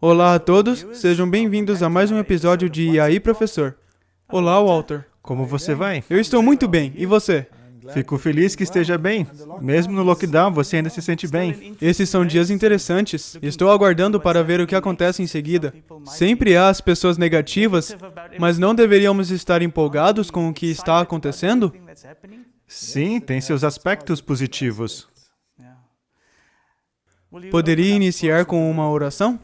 Olá a todos, sejam bem-vindos a mais um episódio de E aí, professor? Olá, Walter. Como você vai? Eu estou muito bem, e você? Fico feliz que esteja bem. Mesmo no lockdown, você ainda se sente bem. Esses são dias interessantes. Estou aguardando para ver o que acontece em seguida. Sempre há as pessoas negativas, mas não deveríamos estar empolgados com o que está acontecendo? Sim, tem seus aspectos positivos. Poderia iniciar com uma oração?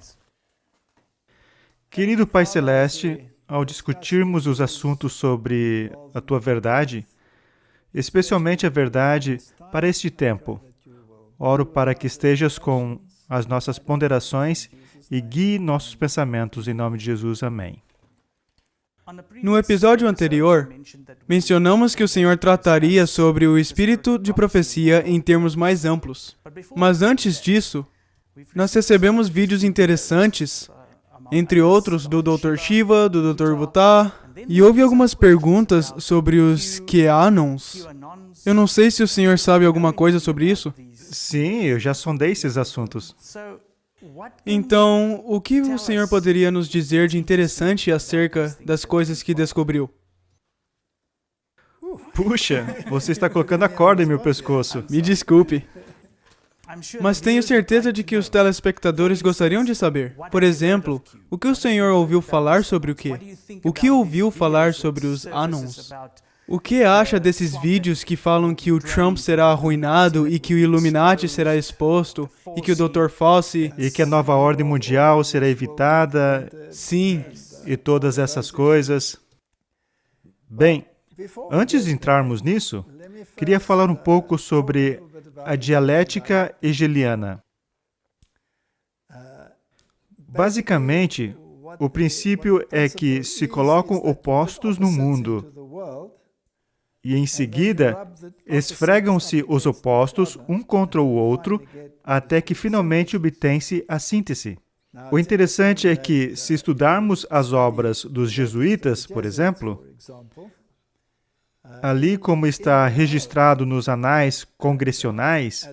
Querido Pai Celeste, ao discutirmos os assuntos sobre a Tua verdade, especialmente a verdade para este tempo, oro para que estejas com as nossas ponderações e guie nossos pensamentos. Em nome de Jesus, amém. No episódio anterior, mencionamos que o Senhor trataria sobre o espírito de profecia em termos mais amplos. Mas antes disso, nós recebemos vídeos interessantes, entre outros do Dr. Shiva, do Dr. Buttar, e houve algumas perguntas sobre os QAnons. Eu não sei se o senhor sabe alguma coisa sobre isso. Sim, eu já sondei esses assuntos. Então, o que o senhor poderia nos dizer de interessante acerca das coisas que descobriu? Puxa, você está colocando a corda em meu pescoço. Me desculpe. Mas tenho certeza de que os telespectadores gostariam de saber. Por exemplo, o que o senhor ouviu falar sobre o quê? O que ouviu falar sobre os Anons? O que acha desses vídeos que falam que o Trump será arruinado e que o Illuminati será exposto e que o Dr. Fauci... E que a nova ordem mundial será evitada. Sim. E todas essas coisas. Bem, antes de entrarmos nisso, queria falar um pouco sobre a dialética hegeliana. Basicamente, o princípio é que se colocam opostos no mundo e, em seguida, esfregam-se os opostos um contra o outro até que finalmente obtém-se a síntese. O interessante é que, se estudarmos as obras dos jesuítas, por exemplo, ali como está registrado nos anais congressionais,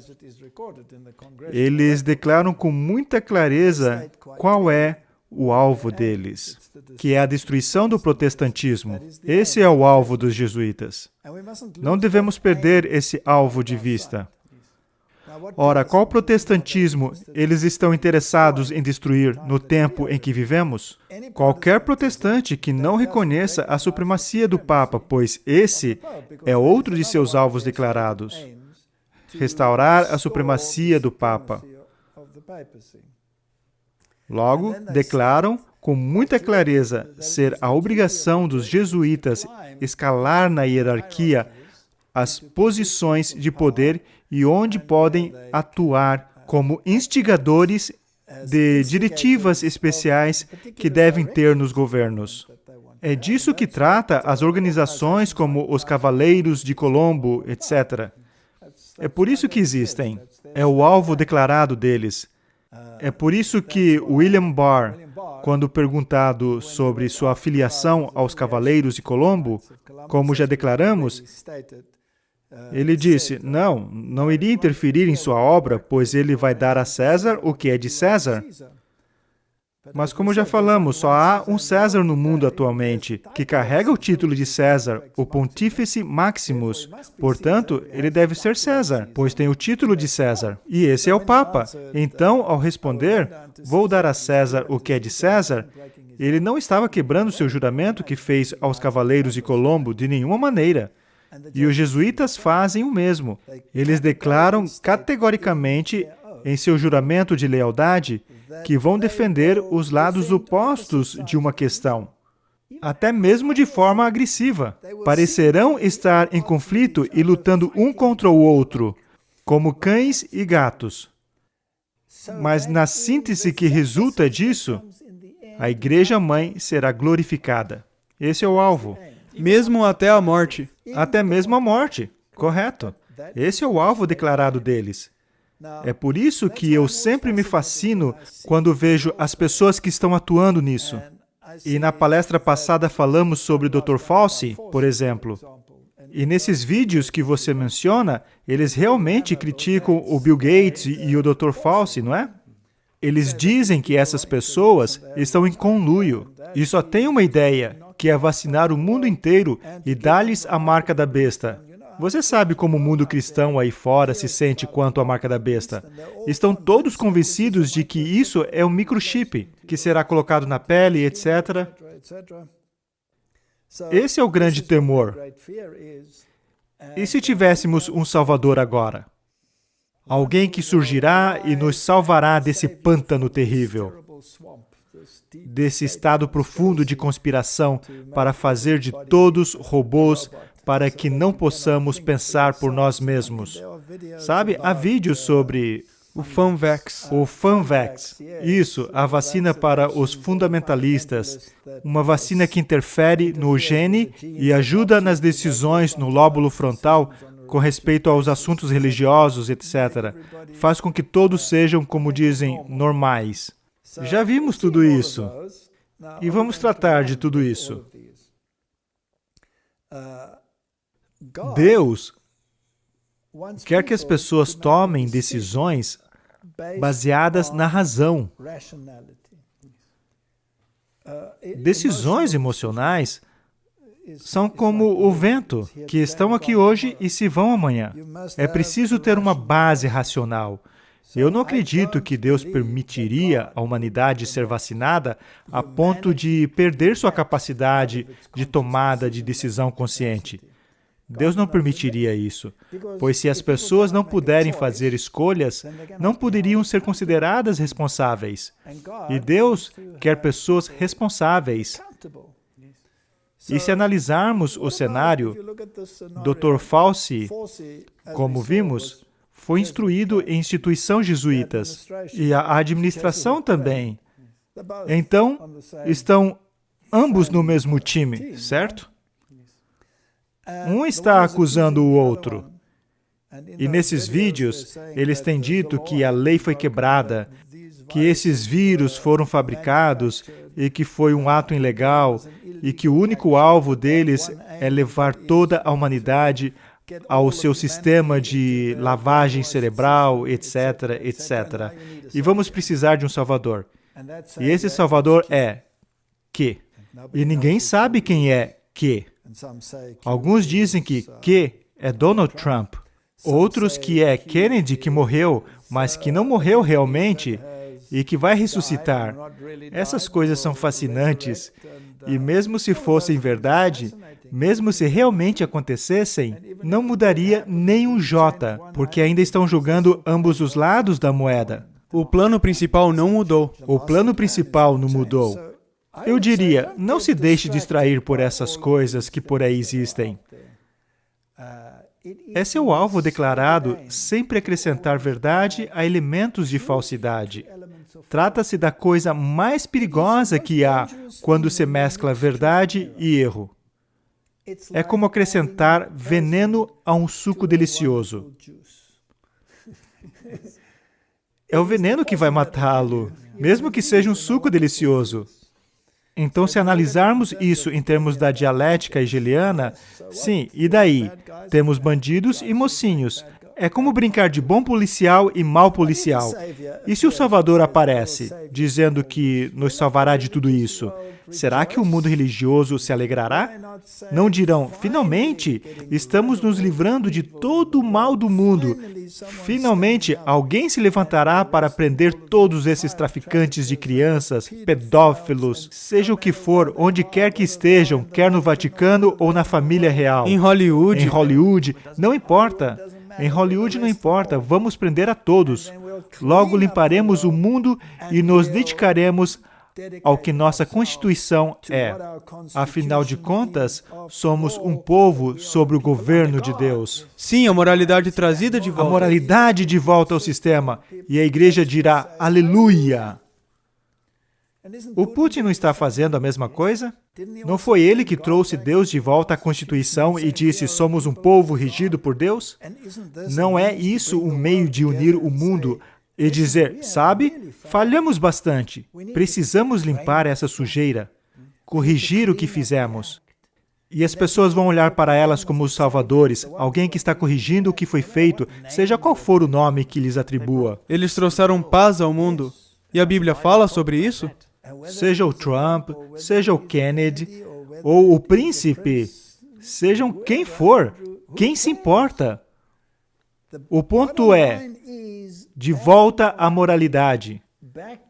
eles declaram com muita clareza qual é o alvo deles, que é a destruição do protestantismo. Esse é o alvo dos jesuítas. Não devemos perder esse alvo de vista. Ora, qual protestantismo eles estão interessados em destruir no tempo em que vivemos? Qualquer protestante que não reconheça a supremacia do Papa, pois esse é outro de seus alvos declarados. Restaurar a supremacia do Papa. Logo, declaram com muita clareza ser a obrigação dos jesuítas escalar na hierarquia as posições de poder e onde podem atuar como instigadores de diretivas especiais que devem ter nos governos. É disso que trata as organizações como os Cavaleiros de Colombo, etc. É por isso que existem. É o alvo declarado deles. É por isso que William Barr, quando perguntado sobre sua afiliação aos Cavaleiros de Colombo, como já declaramos, ele disse, não iria interferir em sua obra, pois ele vai dar a César o que é de César. Mas como já falamos, só há um César no mundo atualmente, que carrega o título de César, o Pontífice Maximus. Portanto, ele deve ser César, pois tem o título de César. E esse é o Papa. Então, ao responder, vou dar a César o que é de César, ele não estava quebrando seu juramento que fez aos Cavaleiros de Colombo de nenhuma maneira. E os jesuítas fazem o mesmo. Eles declaram categoricamente em seu juramento de lealdade que vão defender os lados opostos de uma questão, até mesmo de forma agressiva. Parecerão estar em conflito e lutando um contra o outro, como cães e gatos. Mas na síntese que resulta disso, a Igreja-mãe será glorificada. Esse é o alvo. Mesmo até a morte. Até mesmo a morte, correto. Esse é o alvo declarado deles. É por isso que eu sempre me fascino quando vejo as pessoas que estão atuando nisso. E na palestra passada falamos sobre o Dr. Fauci, por exemplo. E nesses vídeos que você menciona, eles realmente criticam o Bill Gates e o Dr. Fauci, não é? Eles dizem que essas pessoas estão em conluio e só têm uma ideia, que é vacinar o mundo inteiro e dar-lhes a marca da besta. Você sabe como o mundo cristão aí fora se sente quanto à marca da besta. Estão todos convencidos de que isso é um microchip, que será colocado na pele, etc. Esse é o grande temor. E se tivéssemos um Salvador agora? Alguém que surgirá e nos salvará desse pântano terrível, desse estado profundo de conspiração para fazer de todos robôs para que não possamos pensar por nós mesmos. Sabe, há vídeos sobre o FanVax. O FanVax. Isso, a vacina para os fundamentalistas. Uma vacina que interfere no gene e ajuda nas decisões no lóbulo frontal com respeito aos assuntos religiosos, etc. Faz com que todos sejam, como dizem, normais. Já vimos tudo isso. E vamos tratar de tudo isso. Deus quer que as pessoas tomem decisões baseadas na razão. Decisões emocionais são como o vento, que estão aqui hoje e se vão amanhã. É preciso ter uma base racional. Eu não acredito que Deus permitiria a humanidade ser vacinada a ponto de perder sua capacidade de tomada de decisão consciente. Deus não permitiria isso, pois se as pessoas não puderem fazer escolhas, não poderiam ser consideradas responsáveis. E Deus quer pessoas responsáveis. E se analisarmos o cenário, Dr. Fauci, como vimos, foi instruído em instituições jesuítas, e a administração também. Então, estão ambos no mesmo time, certo? Um está acusando o outro. E nesses vídeos, eles têm dito que a lei foi quebrada, que esses vírus foram fabricados e que foi um ato ilegal e que o único alvo deles é levar toda a humanidade ao seu sistema de lavagem cerebral, etc., etc. E vamos precisar de um Salvador. E esse Salvador é que. E ninguém sabe quem é que. Alguns dizem que é Donald Trump. Outros que é Kennedy, que morreu, mas que não morreu realmente e que vai ressuscitar. Essas coisas são fascinantes. E mesmo se fossem verdade, mesmo se realmente acontecessem, não mudaria nem um jota, porque ainda estão julgando ambos os lados da moeda. O plano principal não mudou. O plano principal não mudou. Eu diria, não se deixe distrair por essas coisas que por aí existem. É seu alvo declarado sempre acrescentar verdade a elementos de falsidade. Trata-se da coisa mais perigosa que há quando se mescla verdade e erro. É como acrescentar veneno a um suco delicioso. É o veneno que vai matá-lo, mesmo que seja um suco delicioso. Então, se analisarmos isso em termos da dialética hegeliana, sim, e daí? Temos bandidos e mocinhos. É como brincar de bom policial e mau policial. E se o Salvador aparece, dizendo que nos salvará de tudo isso, será que o mundo religioso se alegrará? Não dirão, finalmente, estamos nos livrando de todo o mal do mundo. Finalmente, alguém se levantará para prender todos esses traficantes de crianças, pedófilos, seja o que for, onde quer que estejam, quer no Vaticano ou na família real. Em Hollywood. Em Hollywood, não importa. Em Hollywood não importa, vamos prender a todos. Logo limparemos o mundo e nos dedicaremos ao que nossa Constituição é. Afinal de contas, somos um povo sob o governo de Deus. Sim, a moralidade trazida de volta. A moralidade de volta ao sistema. E a igreja dirá, aleluia! O Putin não está fazendo a mesma coisa? Não foi ele que trouxe Deus de volta à Constituição e disse, somos um povo regido por Deus? Não é isso um meio de unir o mundo e dizer, sabe, falhamos bastante, precisamos limpar essa sujeira, corrigir o que fizemos. E as pessoas vão olhar para elas como os salvadores, alguém que está corrigindo o que foi feito, seja qual for o nome que lhes atribua. Eles trouxeram paz ao mundo. E a Bíblia fala sobre isso? Seja o Trump, seja o Kennedy, ou o príncipe, sejam quem for, quem se importa? O ponto é, de volta à moralidade,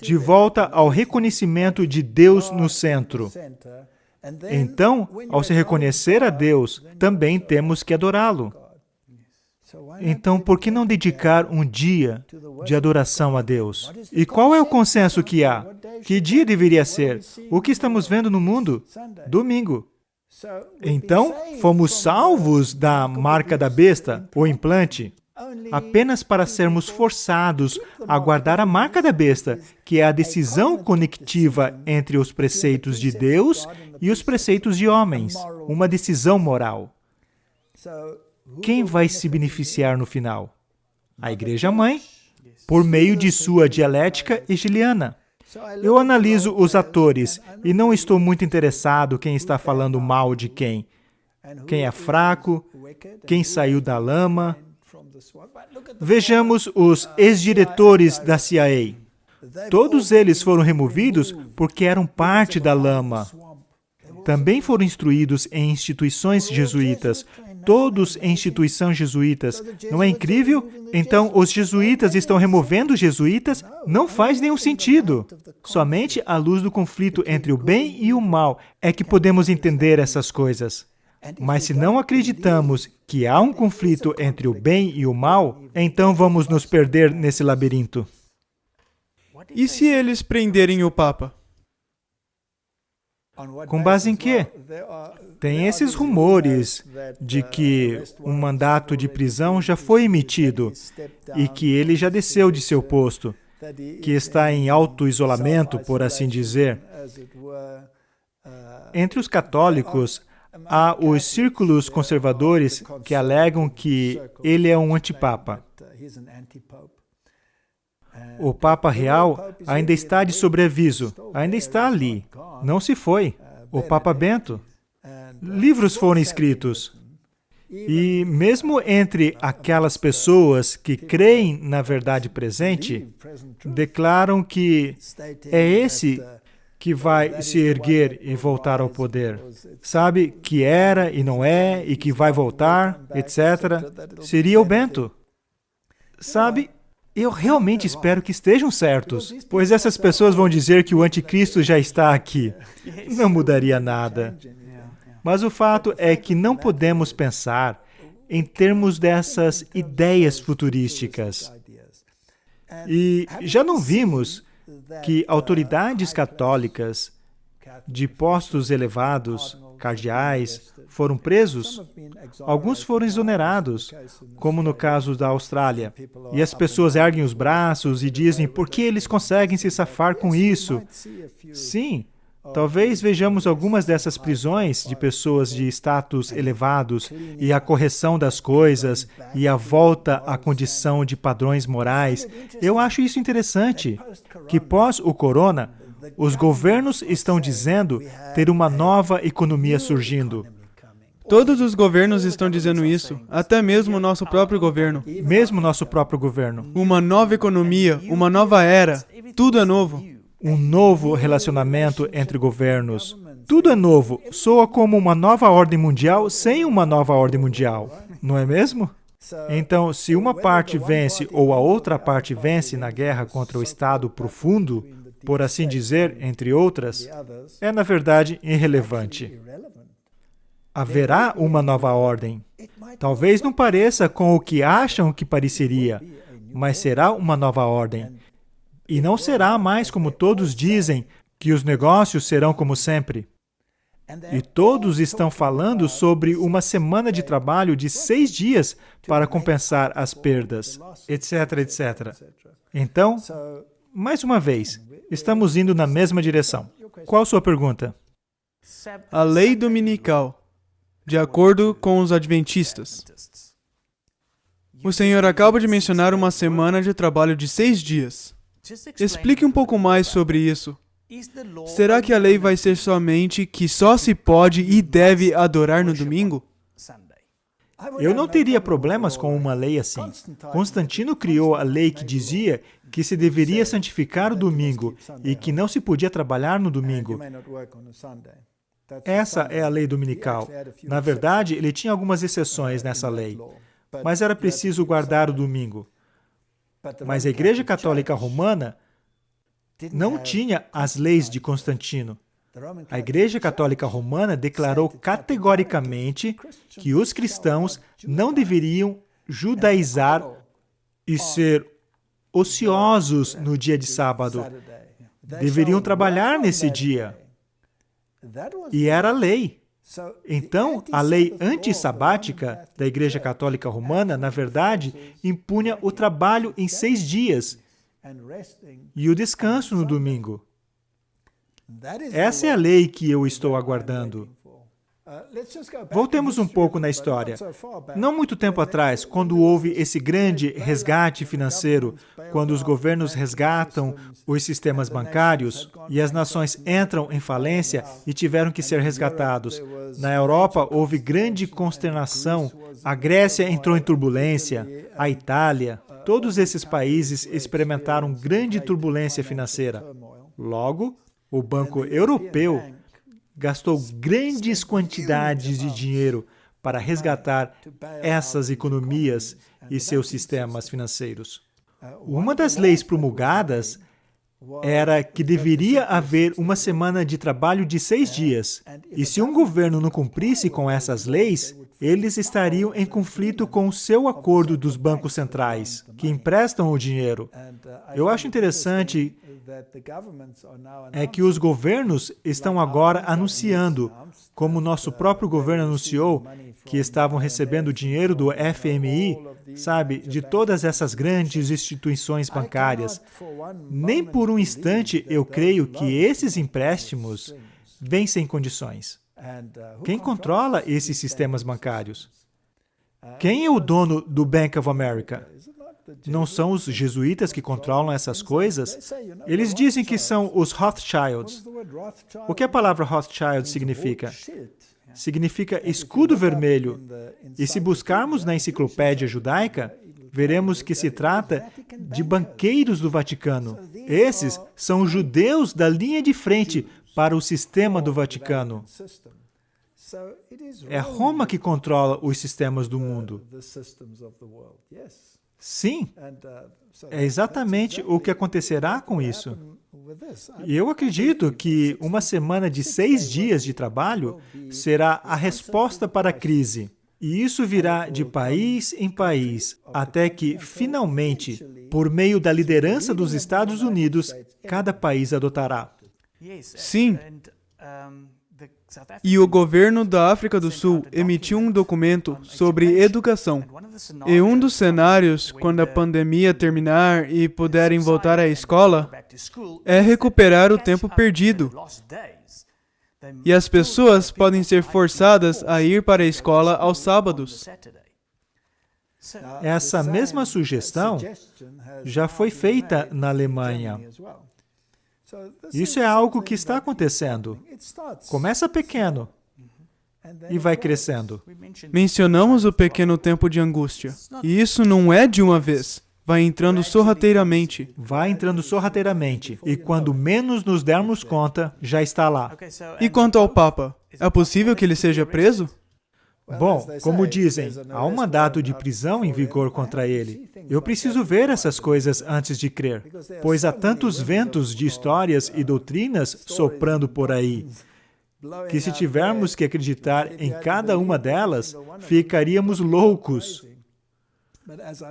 de volta ao reconhecimento de Deus no centro. Então, ao se reconhecer a Deus, também temos que adorá-lo. Então, por que não dedicar um dia de adoração a Deus? E qual é o consenso que há? Que dia deveria ser? O que estamos vendo no mundo? Domingo. Então, fomos salvos da marca da besta, o implante, apenas para sermos forçados a guardar a marca da besta, que é a decisão conectiva entre os preceitos de Deus e os preceitos de homens, uma decisão moral. Quem vai se beneficiar no final? A Igreja-mãe, por meio de sua dialética hegeliana. Eu analiso os atores e não estou muito interessado quem está falando mal de quem. Quem é fraco, quem saiu da lama. Vejamos os ex-diretores da CIA. Todos eles foram removidos porque eram parte da lama. Também foram instruídos em instituições jesuítas. Todos em instituição jesuítas. Não é incrível? Então, os jesuítas estão removendo os jesuítas? Não faz nenhum sentido. Somente à luz do conflito entre o bem e o mal é que podemos entender essas coisas. Mas se não acreditamos que há um conflito entre o bem e o mal, então vamos nos perder nesse labirinto. E se eles prenderem o Papa? Com base em quê? Tem esses rumores de que um mandato de prisão já foi emitido e que ele já desceu de seu posto, que está em auto-isolamento, por assim dizer. Entre os católicos, há os círculos conservadores que alegam que ele é um antipapa. O Papa Real ainda está de sobreaviso, ainda está ali, não se foi. O Papa Bento. Livros foram escritos. E mesmo entre aquelas pessoas que creem na verdade presente, declaram que é esse que vai se erguer e voltar ao poder. Sabe que era e não é, e que vai voltar, etc. Seria o Bento. Sabe, eu realmente espero que estejam certos, pois essas pessoas vão dizer que o anticristo já está aqui. Não mudaria nada. Mas o fato é que não podemos pensar em termos dessas ideias futurísticas. E já não vimos que autoridades católicas de postos elevados, cardeais, foram presos? Alguns foram exonerados, como no caso da Austrália. E as pessoas erguem os braços e dizem, por que eles conseguem se safar com isso? Sim, talvez vejamos algumas dessas prisões de pessoas de status elevados e a correção das coisas e a volta à condição de padrões morais. Eu acho isso interessante, que pós o corona, os governos estão dizendo ter uma nova economia surgindo. Todos os governos estão dizendo isso, até mesmo o nosso próprio governo. Mesmo nosso próprio governo. Uma nova economia, uma nova era, tudo é novo. Um novo relacionamento entre governos. Tudo é novo, soa como uma nova ordem mundial sem uma nova ordem mundial, não é mesmo? Então, se uma parte vence ou a outra parte vence na guerra contra o Estado profundo, por assim dizer, entre outras, é na verdade irrelevante. Haverá uma nova ordem. Talvez não pareça com o que acham que pareceria, mas será uma nova ordem. E não será mais como todos dizem, que os negócios serão como sempre. E todos estão falando sobre uma semana de trabalho de 6 dias para compensar as perdas, etc, etc. Então, mais uma vez, estamos indo na mesma direção. Qual a sua pergunta? A lei dominical, de acordo com os adventistas. O Senhor acaba de mencionar uma semana de trabalho de 6 dias. Explique um pouco mais sobre isso. Será que a lei vai ser somente que só se pode e deve adorar no domingo? Eu não teria problemas com uma lei assim. Constantino criou a lei que dizia que se deveria santificar o domingo e que não se podia trabalhar no domingo. Essa é a lei dominical. Na verdade, ele tinha algumas exceções nessa lei, mas era preciso guardar o domingo. Mas a Igreja Católica Romana não tinha as leis de Constantino. A Igreja Católica Romana declarou categoricamente que os cristãos não deveriam judaizar e ser ociosos no dia de sábado. Deveriam trabalhar nesse dia. E era a lei. Então, a lei antissabática da Igreja Católica Romana, na verdade, impunha o trabalho em 6 dias e o descanso no domingo. Essa é a lei que eu estou aguardando. Voltemos um pouco na história. Não muito tempo atrás, quando houve esse grande resgate financeiro, quando os governos resgatam os sistemas bancários e as nações entram em falência e tiveram que ser resgatados. Na Europa, houve grande consternação. A Grécia entrou em turbulência, a Itália. Todos esses países experimentaram grande turbulência financeira. Logo, o Banco Europeu gastou grandes quantidades de dinheiro para resgatar essas economias e seus sistemas financeiros. Uma das leis promulgadas era que deveria haver uma semana de trabalho de 6 dias. E se um governo não cumprisse com essas leis, eles estariam em conflito com o seu acordo dos bancos centrais, que emprestam o dinheiro. Eu acho interessante que os governos estão agora anunciando, como o nosso próprio governo anunciou, que estavam recebendo dinheiro do FMI, de todas essas grandes instituições bancárias. Nem por um instante eu creio que esses empréstimos vêm sem condições. Quem controla esses sistemas bancários? Quem é o dono do Bank of America? Não são os jesuítas que controlam essas coisas? Eles dizem que são os Rothschilds. O que a palavra Rothschild significa? Significa escudo vermelho. E se buscarmos na enciclopédia judaica, veremos que se trata de banqueiros do Vaticano. Esses são os judeus da linha de frente para o sistema do Vaticano. É Roma que controla os sistemas do mundo. Sim, é exatamente o que acontecerá com isso. E eu acredito que uma semana de 6 dias de trabalho será a resposta para a crise. E isso virá de país em país, até que, finalmente, por meio da liderança dos Estados Unidos, cada país adotará. Sim. E o governo da África do Sul emitiu um documento sobre educação. E um dos cenários, quando a pandemia terminar e puderem voltar à escola, é recuperar o tempo perdido. E as pessoas podem ser forçadas a ir para a escola aos sábados. Essa mesma sugestão já foi feita na Alemanha. Isso é algo que está acontecendo. Começa pequeno e vai crescendo. Mencionamos o pequeno tempo de angústia. E isso não é de uma vez. Vai entrando sorrateiramente. Vai entrando sorrateiramente. E quando menos nos dermos conta, já está lá. E quanto ao Papa? É possível que ele seja preso? Bom, como dizem, há um mandato de prisão em vigor contra ele. Eu preciso ver essas coisas antes de crer, pois há tantos ventos de histórias e doutrinas soprando por aí, que se tivermos que acreditar em cada uma delas, ficaríamos loucos.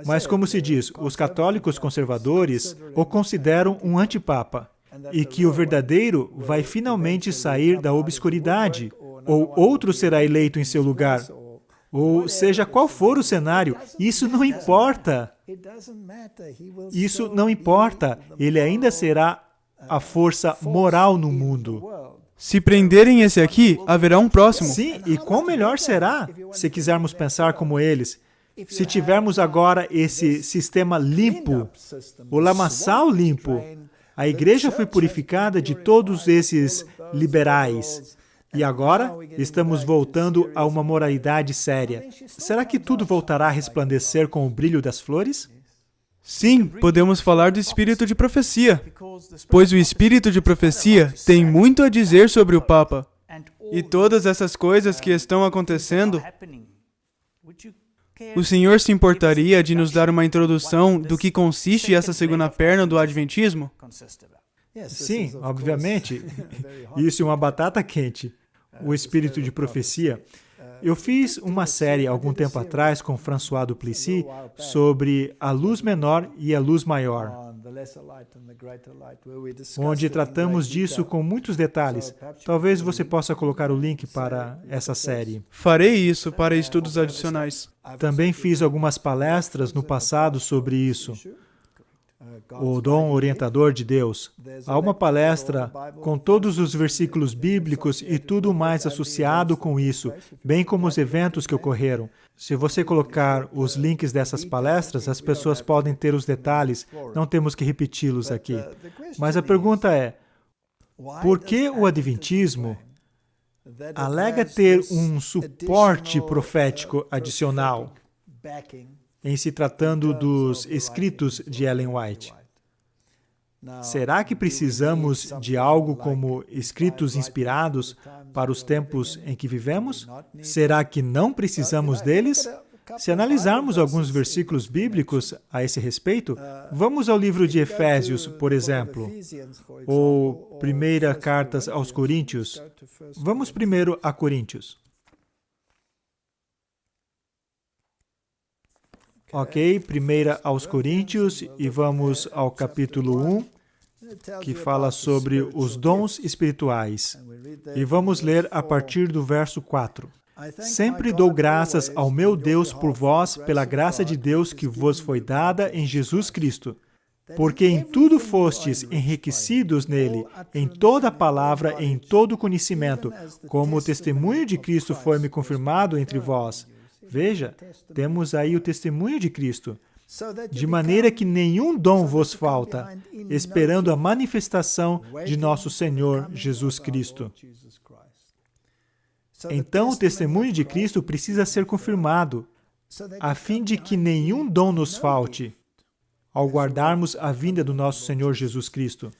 Mas como se diz, os católicos conservadores o consideram um antipapa, e que o verdadeiro vai finalmente sair da obscuridade, ou outro será eleito em seu lugar. Ou seja, qual for o cenário, isso não importa. Isso não importa. Ele ainda será a força moral no mundo. Se prenderem esse aqui, haverá um próximo. Sim, e quão melhor será, se quisermos pensar como eles, se tivermos agora esse sistema limpo, o lamaçal limpo. A igreja foi purificada de todos esses liberais. E agora, estamos voltando a uma moralidade séria. Será que tudo voltará a resplandecer com o brilho das flores? Sim, podemos falar do espírito de profecia, pois o espírito de profecia tem muito a dizer sobre o Papa. E todas essas coisas que estão acontecendo, o Senhor se importaria de nos dar uma introdução do que consiste essa segunda perna do Adventismo? Sim, obviamente. Isso é uma batata quente. O espírito de profecia. Eu fiz uma série algum tempo atrás com François Duplessis sobre a luz menor e a luz maior, onde tratamos disso com muitos detalhes. Talvez você possa colocar o link para essa série. Farei isso para estudos adicionais. Também fiz algumas palestras no passado sobre isso. O dom orientador de Deus. Há uma palestra com todos os versículos bíblicos e tudo mais associado com isso, bem como os eventos que ocorreram. Se você colocar os links dessas palestras, as pessoas podem ter os detalhes, não temos que repeti-los aqui. Mas a pergunta é, por que o Adventismo alega ter um suporte profético adicional em se tratando dos escritos de Ellen White? Será que precisamos de algo como escritos inspirados para os tempos em que vivemos? Será que não precisamos deles? Se analisarmos alguns versículos bíblicos a esse respeito, vamos ao livro de Efésios, por exemplo, ou primeira carta aos Coríntios. Vamos primeiro a Coríntios. Ok, primeira aos Coríntios e vamos ao capítulo 1, que fala sobre os dons espirituais. E vamos ler a partir do verso 4. Sempre dou graças ao meu Deus por vós, pela graça de Deus que vos foi dada em Jesus Cristo, porque em tudo fostes enriquecidos nele, em toda palavra e em todo conhecimento, como o testemunho de Cristo foi-me confirmado entre vós. Veja, temos aí o testemunho de Cristo, de maneira que nenhum dom vos falta, esperando a manifestação de nosso Senhor Jesus Cristo. Então, o testemunho de Cristo precisa ser confirmado, a fim de que nenhum dom nos falte, ao guardarmos a vinda do nosso Senhor Jesus Cristo,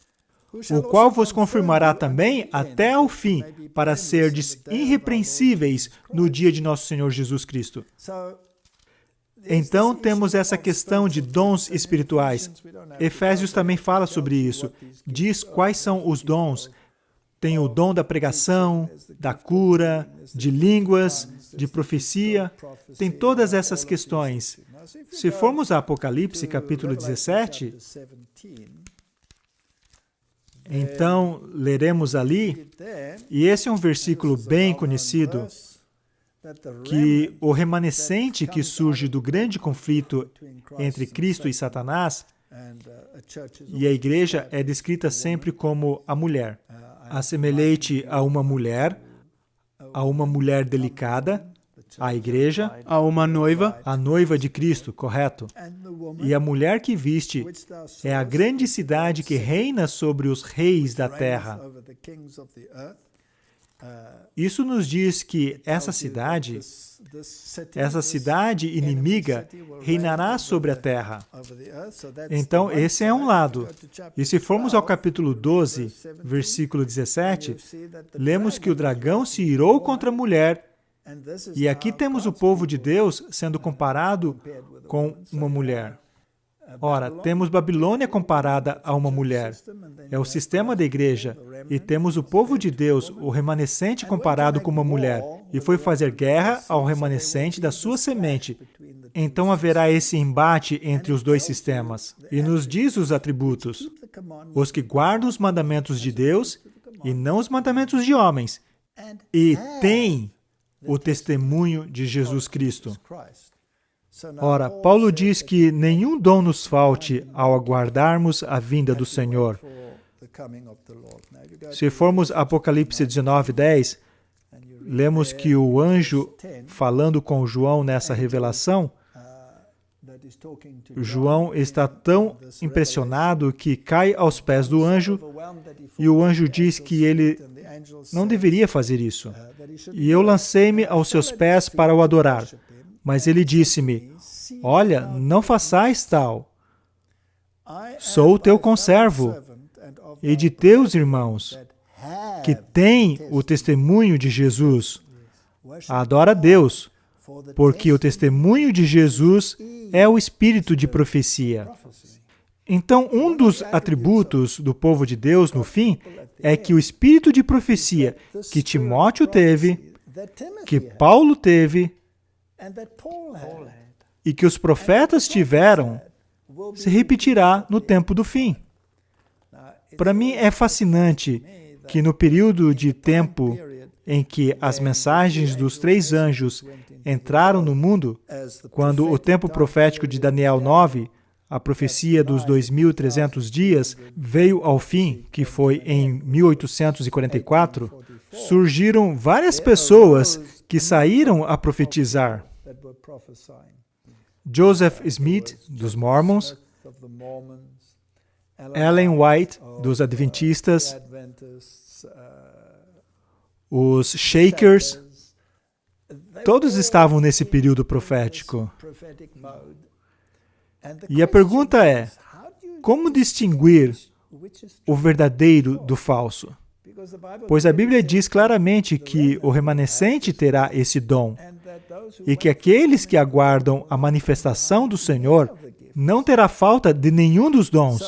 o qual vos confirmará também até ao fim, para serdes irrepreensíveis no dia de nosso Senhor Jesus Cristo. Então, temos essa questão de dons espirituais. Efésios também fala sobre isso. Diz quais são os dons. Tem o dom da pregação, da cura, de línguas, de profecia. Tem todas essas questões. Se formos a Apocalipse, capítulo 17... Então, leremos ali, e esse é um versículo bem conhecido, que o remanescente que surge do grande conflito entre Cristo e Satanás, e a igreja é descrita sempre como a mulher, assemelhante a uma mulher delicada, a igreja, A uma noiva, a noiva de Cristo, correto? E a mulher que viste é a grande cidade que reina sobre os reis da terra. Isso nos diz que essa cidade inimiga, reinará sobre a terra. Então, esse é um lado. E se formos ao capítulo 12, versículo 17, lemos que o dragão se irou contra a mulher. E aqui temos o povo de Deus sendo comparado com uma mulher. Ora, temos Babilônia comparada a uma mulher. É o sistema da igreja. E temos o povo de Deus, o remanescente, comparado com uma mulher. E foi fazer guerra ao remanescente da sua semente. Então haverá esse embate entre os dois sistemas. E nos diz os atributos: os que guardam os mandamentos de Deus e não os mandamentos de homens. E têm o testemunho de Jesus Cristo. Ora, Paulo diz que nenhum dom nos falte ao aguardarmos a vinda do Senhor. Se formos a Apocalipse 19:10, lemos que o anjo, falando com João nessa revelação, João está tão impressionado que cai aos pés do anjo e o anjo diz que ele não deveria fazer isso. E eu lancei-me aos seus pés para o adorar. Mas ele disse-me, olha, não façais tal. Sou o teu conservo e de teus irmãos, que têm o testemunho de Jesus. Adora a Deus, porque o testemunho de Jesus é o espírito de profecia. Então, um dos atributos do povo de Deus, no fim, é que o espírito de profecia que Timóteo teve, que Paulo teve e que os profetas tiveram, se repetirá no tempo do fim. Para mim é fascinante que no período de tempo em que as mensagens dos 3 anjos entraram no mundo, quando o tempo profético de Daniel 9, a profecia dos 2.300 dias, veio ao fim, que foi em 1844, surgiram várias pessoas que saíram a profetizar. Joseph Smith, dos Mormons, Ellen White, dos Adventistas, os Shakers, todos estavam nesse período profético. E a pergunta é, como distinguir o verdadeiro do falso? Pois a Bíblia diz claramente que o remanescente terá esse dom e que aqueles que aguardam a manifestação do Senhor não terá falta de nenhum dos dons.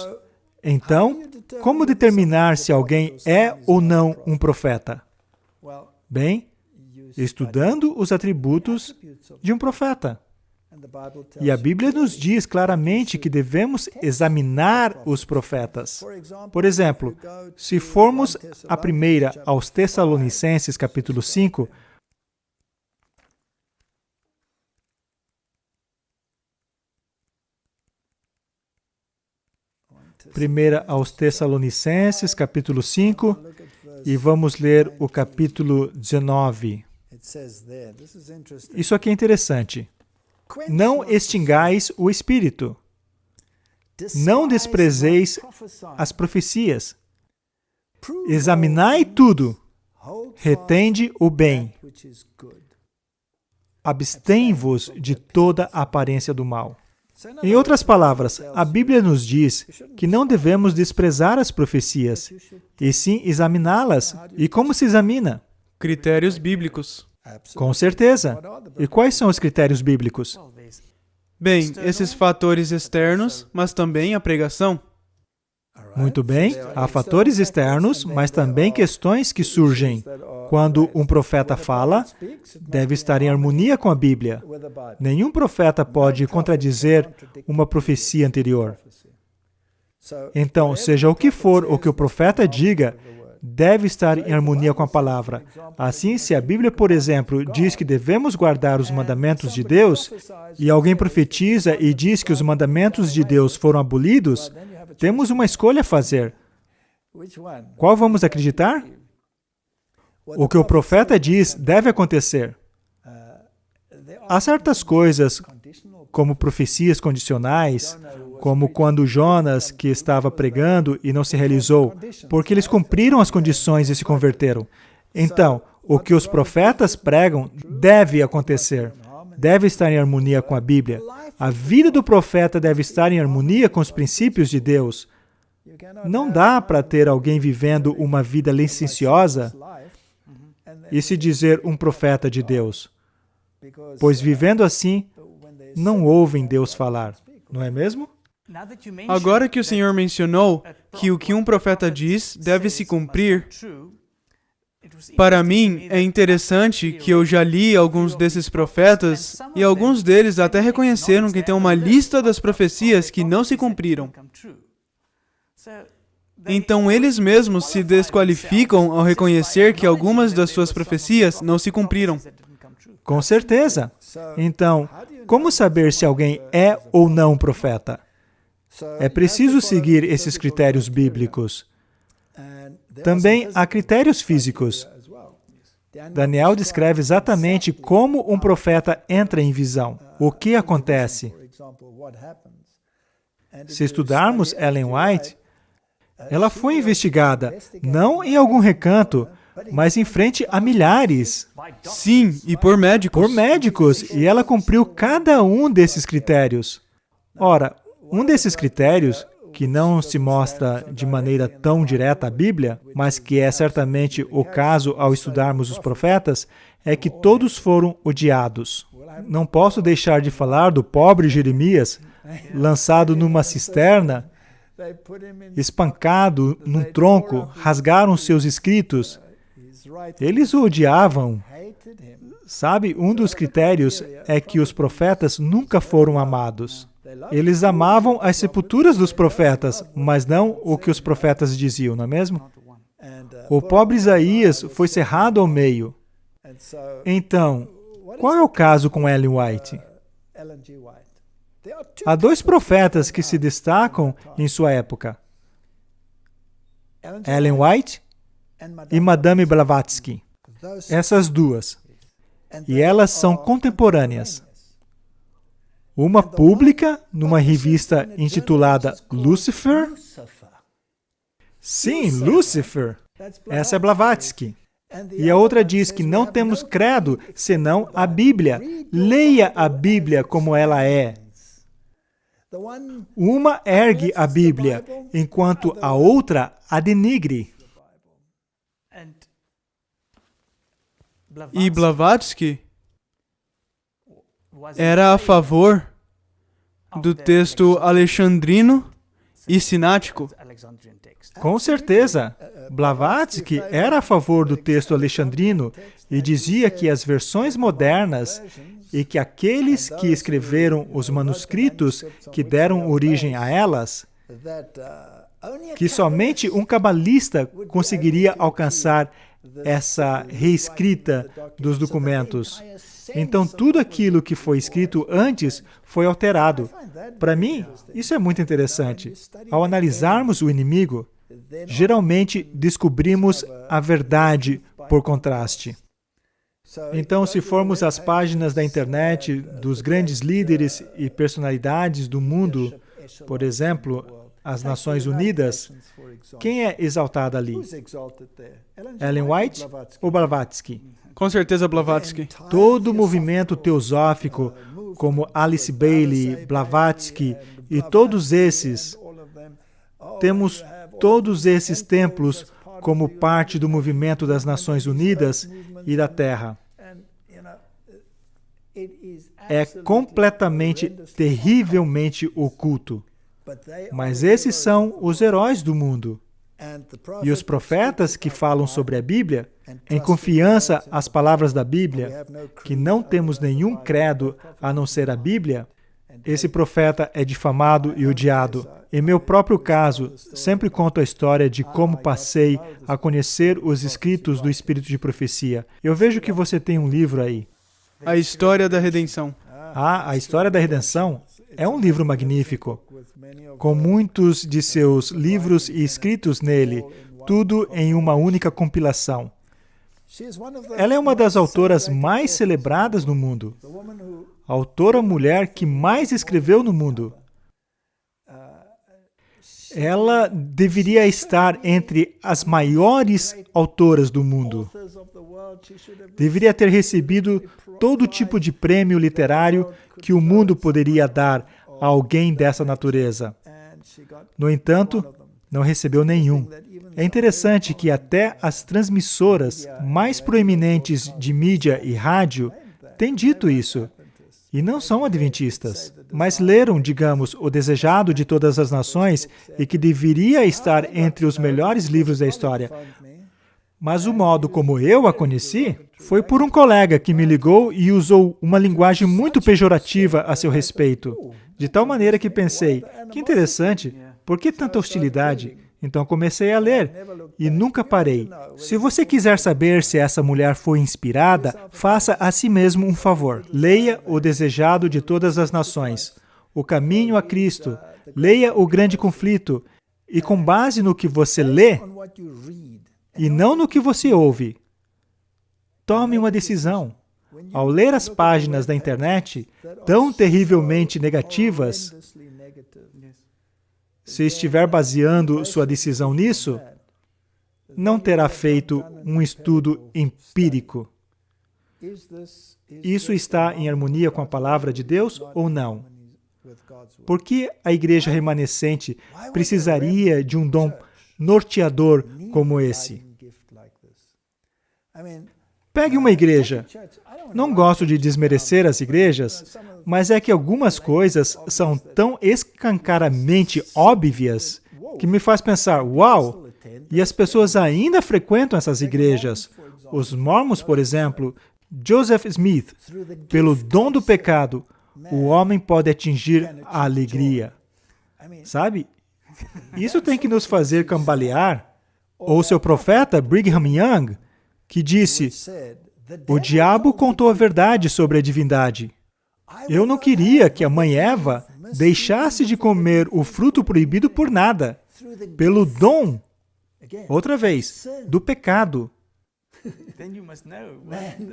Então, como determinar se alguém é ou não um profeta? Bem, estudando os atributos de um profeta. E a Bíblia nos diz claramente que devemos examinar os profetas. Por exemplo, se formos a primeira aos Tessalonicenses, capítulo 5, primeira aos Tessalonicenses, capítulo 5, e vamos ler o capítulo 19. Isso aqui é interessante. Não extingais o Espírito. Não desprezeis as profecias. Examinai tudo. Retende o bem. Abstém-vos de toda a aparência do mal. Em outras palavras, a Bíblia nos diz que não devemos desprezar as profecias, e sim examiná-las. E como se examina? Critérios bíblicos. Com certeza. E quais são os critérios bíblicos? Bem, esses fatores externos, mas também a pregação. Muito bem, há fatores externos, mas também questões que surgem. Quando um profeta fala, deve estar em harmonia com a Bíblia. Nenhum profeta pode contradizer uma profecia anterior. Então, seja o que for o que o profeta diga, deve estar em harmonia com a palavra. Assim, se a Bíblia, por exemplo, diz que devemos guardar os mandamentos de Deus, e alguém profetiza e diz que os mandamentos de Deus foram abolidos, temos uma escolha a fazer. Qual vamos acreditar? O que o profeta diz deve acontecer. Há certas coisas, como profecias condicionais, como quando Jonas, que estava pregando e não se realizou, porque eles cumpriram as condições e se converteram. Então, o que os profetas pregam deve acontecer. Deve estar em harmonia com a Bíblia. A vida do profeta deve estar em harmonia com os princípios de Deus. Não dá para ter alguém vivendo uma vida licenciosa e se dizer um profeta de Deus, pois vivendo assim, não ouvem Deus falar, não é mesmo? Agora que o Senhor mencionou que o que um profeta diz deve se cumprir, para mim é interessante que eu já li alguns desses profetas e alguns deles até reconheceram que tem uma lista das profecias que não se cumpriram. Então eles mesmos se desqualificam ao reconhecer que algumas das suas profecias não se cumpriram. Com certeza. Então, como saber se alguém é ou não um profeta? É preciso seguir esses critérios bíblicos. Também há critérios físicos. Daniel descreve exatamente como um profeta entra em visão. O que acontece? Se estudarmos Ellen White, ela foi investigada, não em algum recanto, mas em frente a milhares. Sim, e por médicos. Por médicos, e ela cumpriu cada um desses critérios. Ora, um desses critérios, que não se mostra de maneira tão direta a Bíblia, mas que é certamente o caso ao estudarmos os profetas, é que todos foram odiados. Não posso deixar de falar do pobre Jeremias, lançado numa cisterna, espancado num tronco, rasgaram seus escritos. Eles o odiavam. Sabe, um dos critérios é que os profetas nunca foram amados. Eles amavam as sepulturas dos profetas, mas não o que os profetas diziam, não é mesmo? O pobre Isaías foi cerrado ao meio. Então, qual é o caso com Ellen White? Há dois profetas que se destacam em sua época. Ellen White e Madame Blavatsky. Essas duas. E elas são contemporâneas. Uma pública numa revista intitulada Lucifer. Sim, Lucifer. Essa é Blavatsky. E a outra diz que não temos credo senão a Bíblia. Leia a Bíblia como ela é. Uma ergue a Bíblia, enquanto a outra a denigre. E Blavatsky era a favor do texto alexandrino e sinático. Com certeza. Blavatsky era a favor do texto alexandrino e dizia que as versões modernas e que aqueles que escreveram os manuscritos que deram origem a elas, que somente um cabalista conseguiria alcançar essa reescrita dos documentos. Então, tudo aquilo que foi escrito antes foi alterado. Para mim, isso é muito interessante. Ao analisarmos o inimigo, geralmente descobrimos a verdade por contraste. Então, se formos às páginas da internet dos grandes líderes e personalidades do mundo, por exemplo, as Nações Unidas, quem é exaltado ali? Ellen White ou Blavatsky? Com certeza Blavatsky. Todo o movimento teosófico, como Alice Bailey, Blavatsky e todos esses, temos todos esses templos como parte do movimento das Nações Unidas e da Terra. É completamente, terrivelmente oculto. Mas esses são os heróis do mundo. E os profetas que falam sobre a Bíblia, em confiança às palavras da Bíblia, que não temos nenhum credo a não ser a Bíblia, esse profeta é difamado e odiado. Em meu próprio caso, sempre conto a história de como passei a conhecer os escritos do Espírito de Profecia. Eu vejo que você tem um livro aí. A História da Redenção. A História da Redenção é um livro magnífico, com muitos de seus livros e escritos nele, tudo em uma única compilação. Ela é uma das autoras mais celebradas no mundo, a autora mulher que mais escreveu no mundo. Ela deveria estar entre as maiores autoras do mundo. Deveria ter recebido todo tipo de prêmio literário que o mundo poderia dar a alguém dessa natureza. No entanto, não recebeu nenhum. É interessante que até as transmissoras mais proeminentes de mídia e rádio têm dito isso. E não são adventistas, mas leram, digamos, O Desejado de Todas as Nações e que deveria estar entre os melhores livros da história. Mas o modo como eu a conheci foi por um colega que me ligou e usou uma linguagem muito pejorativa a seu respeito. De tal maneira que pensei, que interessante, por que tanta hostilidade? Então comecei a ler e nunca parei. Se você quiser saber se essa mulher foi inspirada, faça a si mesmo um favor. Leia O Desejado de Todas as Nações, O Caminho a Cristo, leia O Grande Conflito e com base no que você lê e não no que você ouve, tome uma decisão. ao ler as páginas da internet tão terrivelmente negativas, se estiver baseando sua decisão nisso, não terá feito um estudo empírico. Isso está em harmonia com a palavra de Deus ou não? Por que a igreja remanescente precisaria de um dom norteador como esse? Pegue uma igreja. Não gosto de desmerecer as igrejas, mas é que algumas coisas são tão escancaradamente óbvias que me faz pensar, uau, e as pessoas ainda frequentam essas igrejas. Os mormons, por exemplo, Joseph Smith, pelo dom do pecado, o homem pode atingir a alegria. Sabe? Isso tem que nos fazer cambalear. Ou seu profeta, Brigham Young, que disse, o diabo contou a verdade sobre a divindade. Eu não queria que a mãe Eva deixasse de comer o fruto proibido por nada, pelo dom, outra vez, do pecado.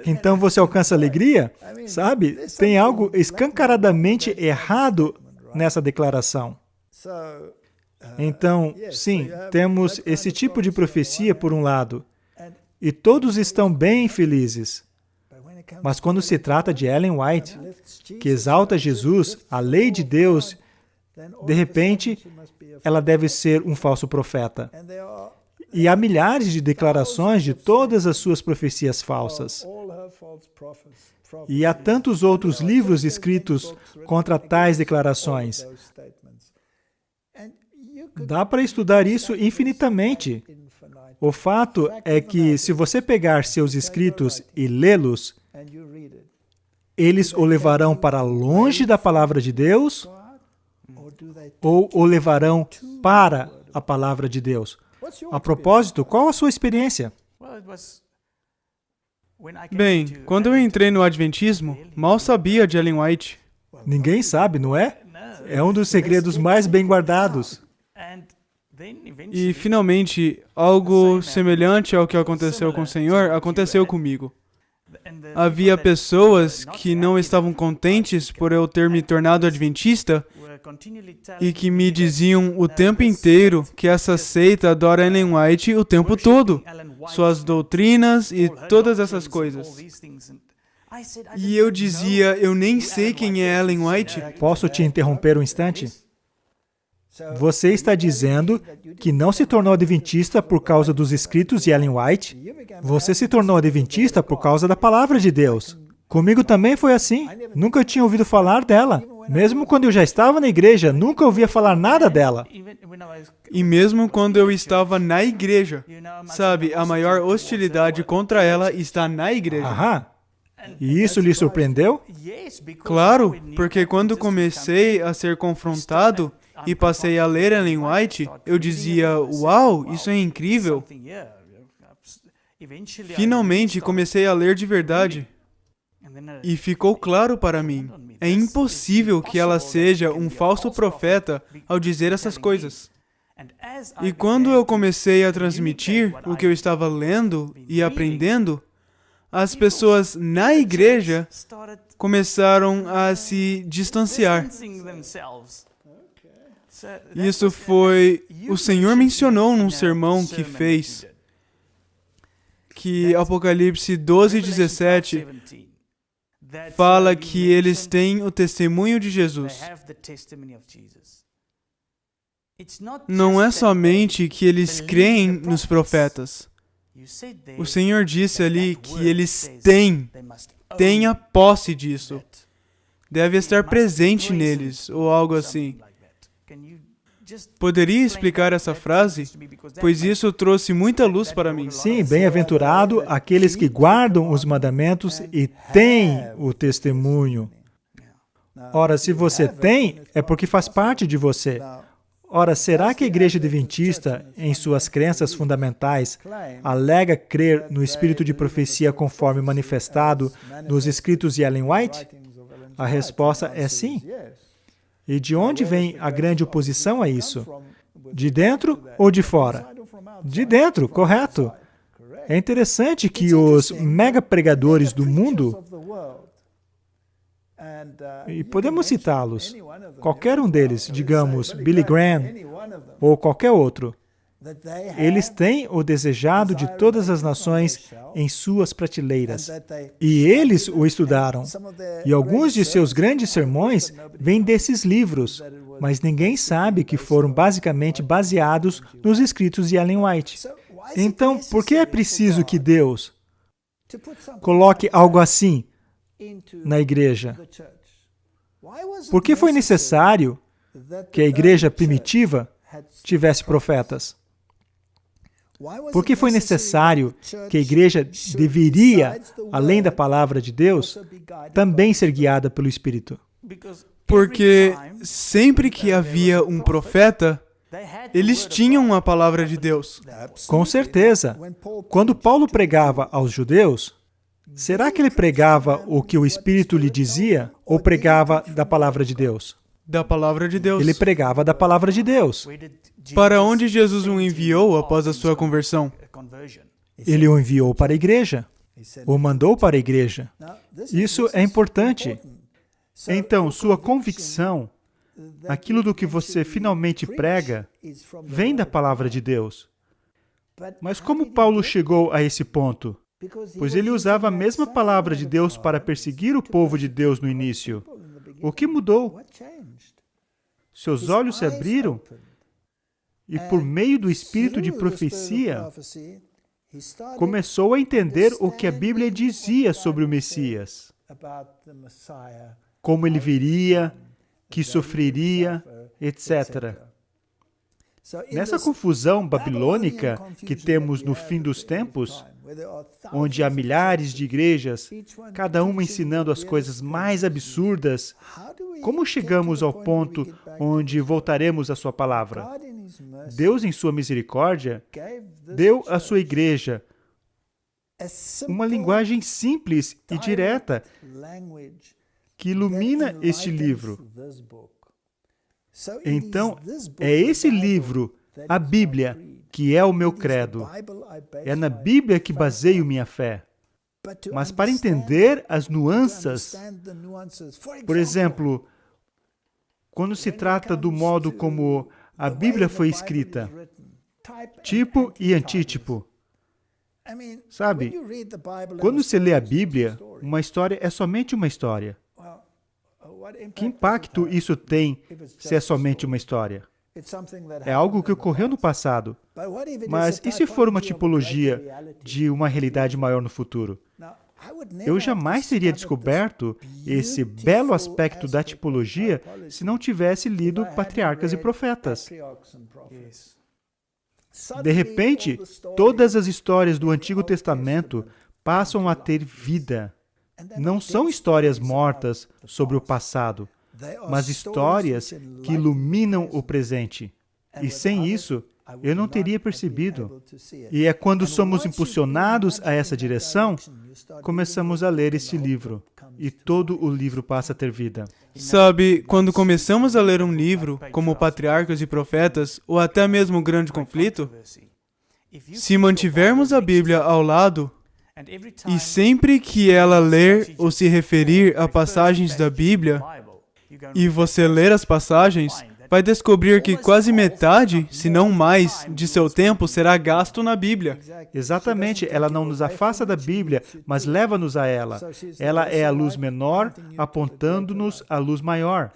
Então você alcança alegria? Sabe? Tem algo escancaradamente errado nessa declaração. Então, sim, temos esse tipo de profecia por um lado, e todos estão bem felizes. Mas quando se trata de Ellen White, que exalta Jesus, a lei de Deus, de repente, ela deve ser um falso profeta. E há milhares de declarações de todas as suas profecias falsas. E há tantos outros livros escritos contra tais declarações. Dá para estudar isso infinitamente. O fato é que, se você pegar seus escritos e lê-los, eles o levarão para longe da palavra de Deus ou o levarão para a palavra de Deus? A propósito, qual a sua experiência? Bem, quando eu entrei no Adventismo, mal sabia de Ellen White. Ninguém sabe, não é? É um dos segredos mais bem guardados. E, finalmente, algo semelhante ao que aconteceu com o Senhor, aconteceu comigo. Havia pessoas que não estavam contentes por eu ter me tornado adventista e que me diziam o tempo inteiro que essa seita adora Ellen White o tempo todo, suas doutrinas e todas essas coisas. E eu dizia, eu nem sei quem é Ellen White. Posso te interromper um instante? Você está dizendo que não se tornou adventista por causa dos escritos de Ellen White? Você se tornou adventista por causa da palavra de Deus. Comigo também foi assim. Nunca tinha ouvido falar dela. Mesmo quando eu já estava na igreja, nunca ouvia falar nada dela. E mesmo quando eu estava na igreja, sabe, a maior hostilidade contra ela está na igreja. Aham. E isso lhe surpreendeu? Claro, porque quando comecei a ser confrontado e passei a ler Ellen White, eu dizia, uau, isso é incrível. Finalmente comecei a ler de verdade. E ficou claro para mim, é impossível que ela seja um falso profeta ao dizer essas coisas. E quando eu comecei a transmitir o que eu estava lendo e aprendendo, as pessoas na igreja começaram a se distanciar. Isso foi... O Senhor mencionou num sermão que fez, que Apocalipse 12:17 fala que eles têm o testemunho de Jesus. Não é somente que eles creem nos profetas. O Senhor disse ali que eles têm a posse disso. Deve estar presente neles, ou algo assim. Poderia explicar essa frase? Pois isso trouxe muita luz para mim. Sim, bem-aventurado aqueles que guardam os mandamentos e têm o testemunho. Ora, se você tem, é porque faz parte de você. Ora, será que a Igreja Adventista, em suas crenças fundamentais, alega crer no espírito de profecia conforme manifestado nos escritos de Ellen White? A resposta é sim. E de onde vem a grande oposição a isso? De dentro ou de fora? De dentro, correto. É interessante que os mega pregadores do mundo E podemos citá-los. Qualquer um deles, digamos, Billy Graham ou qualquer outro. Eles têm o desejado de todas as nações em suas prateleiras. E eles o estudaram. E alguns de seus grandes sermões vêm desses livros, mas ninguém sabe que foram basicamente baseados nos escritos de Ellen White. Então, por que é preciso que Deus coloque algo assim na igreja? Por que foi necessário que a igreja primitiva tivesse profetas? Por que foi necessário que a igreja deveria, além da palavra de Deus, também ser guiada pelo Espírito? Porque sempre que havia um profeta, eles tinham a palavra de Deus. Com certeza. Quando Paulo pregava aos judeus, será que ele pregava o que o Espírito lhe dizia ou pregava da palavra de Deus? Da palavra de Deus. Ele pregava da palavra de Deus. Para onde Jesus o enviou após a sua conversão? Ele o enviou para a igreja. O mandou para a igreja. Isso é importante. Então, sua convicção, aquilo do que você finalmente prega, vem da palavra de Deus. Mas como Paulo chegou a esse ponto? Pois ele usava a mesma palavra de Deus para perseguir o povo de Deus no início. O que mudou? Seus olhos se abriram e, por meio do espírito de profecia, começou a entender o que a Bíblia dizia sobre o Messias. Como ele viria, que sofreria, etc. Nessa confusão babilônica que temos no fim dos tempos, onde há milhares de igrejas, cada uma ensinando as coisas mais absurdas, como chegamos ao ponto onde voltaremos à sua palavra? Deus, em sua misericórdia, deu à sua igreja uma linguagem simples e direta que ilumina este livro. Então, é esse livro, a Bíblia, que é o meu credo. É na Bíblia que baseio minha fé. Mas para entender as nuances, por exemplo, quando se trata do modo como a Bíblia foi escrita, tipo e antítipo. Sabe, quando você lê a Bíblia, uma história é somente uma história. Que impacto isso tem se é somente uma história? É algo que ocorreu no passado. Mas e se for uma tipologia de uma realidade maior no futuro? Eu jamais teria descoberto esse belo aspecto da tipologia se não tivesse lido Patriarcas e Profetas. De repente, todas as histórias do Antigo Testamento passam a ter vida. Não são histórias mortas sobre o passado, mas histórias que iluminam o presente. E sem isso, eu não teria percebido. E é quando somos impulsionados a essa direção, começamos a ler este livro. E todo o livro passa a ter vida. Sabe, quando começamos a ler um livro, como Patriarcas e Profetas, ou até mesmo O Grande Conflito, se mantivermos a Bíblia ao lado, e sempre que ela ler ou se referir a passagens da Bíblia, e você ler as passagens, vai descobrir que quase metade, se não mais, de seu tempo será gasto na Bíblia. Exatamente, ela não nos afasta da Bíblia, mas leva-nos a ela. Ela é a luz menor, apontando-nos à luz maior.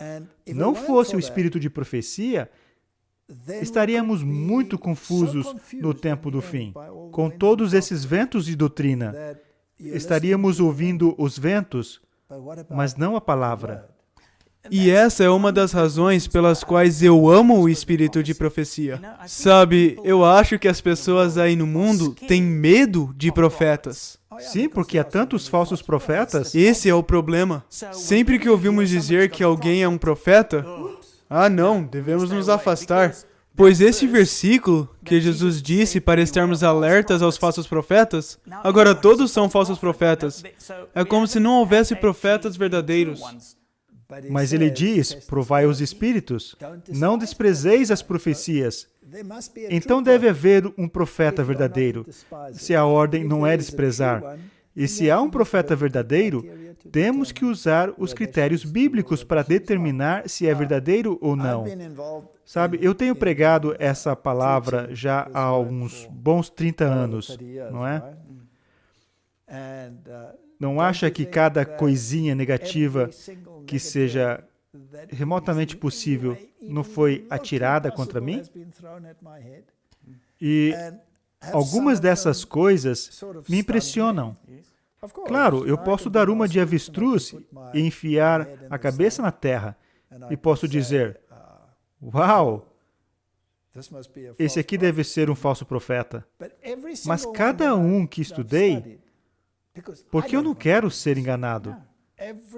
Não fosse o espírito de profecia, estaríamos muito confusos no tempo do fim. Com todos esses ventos de doutrina, estaríamos ouvindo os ventos, mas não a palavra. E essa é uma das razões pelas quais eu amo o espírito de profecia. Sabe, eu acho que as pessoas aí no mundo têm medo de profetas. Sim, porque há tantos falsos profetas. Esse é o problema. Sempre que ouvimos dizer que alguém é um profeta, não, devemos nos afastar. Pois esse versículo que Jesus disse para estarmos alertas aos falsos profetas, agora todos são falsos profetas. É como se não houvesse profetas verdadeiros. Mas ele diz, provai os espíritos, não desprezeis as profecias. Então deve haver um profeta verdadeiro, se a ordem não é desprezar. E se há um profeta verdadeiro, temos que usar os critérios bíblicos para determinar se é verdadeiro ou não. Sabe, eu tenho pregado essa palavra já há uns bons 30 anos, não é? Não acha que cada coisinha negativa que seja remotamente possível não foi atirada contra mim? E algumas dessas coisas me impressionam. Claro, eu posso dar uma de avestruz e enfiar a cabeça na terra e posso dizer, uau, esse aqui deve ser um falso profeta. Mas cada um que estudei, porque eu não quero ser enganado,